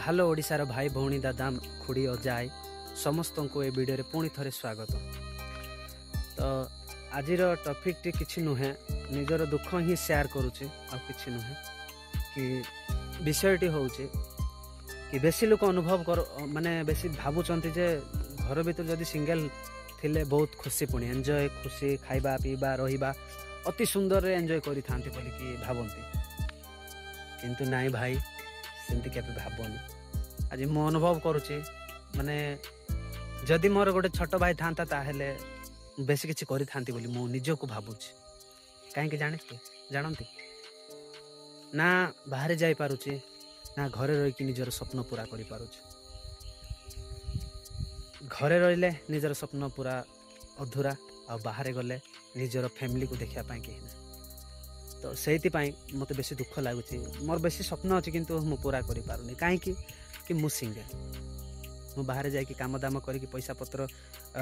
Hello ओडिशार भाई भौणी दादा खुड़ी अजाई समस्त को ए वीडियो रे पुणी थे स्वागत। तो आज टॉपिक टी किछि नुहे निजर दुख ही शेयर करुचे आ किछि नुहे कि विषयटी होउचे कि बेसी लोक अनुभव कर माने बेसी भाबुचंती जे घर भीतर जदि सिंगल थिले बहुत खुशी पुणी एंजॉय खुशी खाइबा पीबा रहिबा अति सुंदर एंजॉय करि थांती बोली कि भाबंती, किंतु नाई भाई सेमती केबे भाबनी। आज मु अनुभव करुचे माने जदि मोर गोटे छोट भाई थांता ताहेले बेसी किछि करि थांती बोली मु निजको भाबुची। काहे कि जानती ना बाहर जाई पारुची ना घरे रही कि निजर स्वप्न पूरा करि पारुची। घरे रहिले निजर स्वप्न पूरा अधूरा आ बाहर गले निजर फैमिली को देखिया पाई कि तो से मत बेसी दुख लगुच। मोर बेसी स्वप्न अच्छी किंतु मु पूरा करि पारुनी काहे कि मु सिंगल मु बाहर जाइए काम दाम करके पैसा पत्र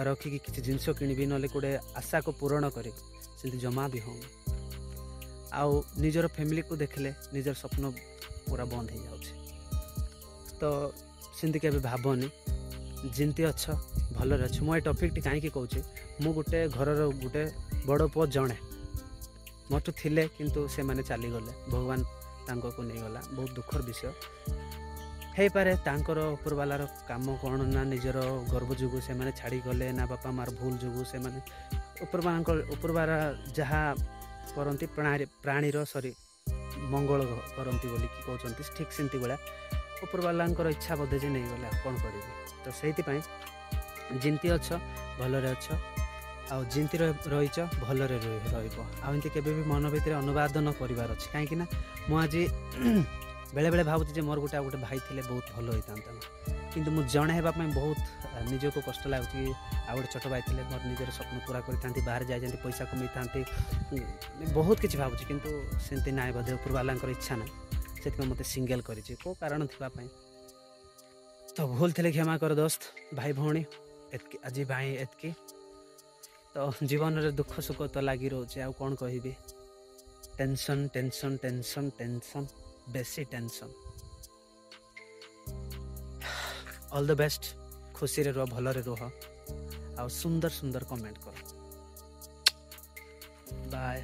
रखिकी किसी जिनस किणवी ना गोटे आशा को पूरण करी से जमा भी हो आउ निजर फैमिली को देखले निजर स्वप्न पूरा बंद हो जाउछे। तो सेमती केबे भाबनी जिंती अच्छ भलरे अच्छ। मु ए टॉपिक टी काहे कहूँ मु गोटे घरर गोटे बड़ पुओ जणे मोटू थिले किंतु से माने चली गले भगवान तांको को नहीं गला बहुत दुखर विषय हे पारे तांकर उपरवालार काम कौन ना निजर गर्व जुगु से माने छाड़ी गले ना बापा मार भूल जुगु से माने उपरवाला जहाँ करती प्राणीर सॉरी मंगल करती बोली कि कहते ठीक सेमती भाया उपरवालांकर इच्छा बोधे जे नहीं गले कौन करेंगे। तो से जिंती अच्छ भलरे अच्छ आउ जिंती रहीच भलरे रही केबे भी मन भीतर अनुवाद न करिवार अछि काहे ना मु आज बेले बेले भाबुछि जे मोर गोटे गोटे भाई थिले बहुत भल होता किंतु मु जणे हेबा पई बहुत निजको कष्ट लागुछि। आ गोटे छोट भाई थिले मोर निजर स्वप्न पूरा करिथांती बाहर जाय जंती पैसा कमैथांती बहुत किछि भाबुछि किंतु सेंती नाय बधे उपरवालांकर इच्छा ना सेति मते सिंगल करिछि को कारण थिबा पई। तो भूल थिले क्षमा कर दोस्त भाई भौणी एतकी आज भाई एतकी। तो जीवन रे दुख सुख तो लगी रोचे आउ कौन कहबी टेंशन टेंशन टेंशन टेंशन बेसी टेंशन। ऑल द बेस्ट खुशी रे रह भलरे रह आ सुंदर सुंदर कमेंट कर बाय।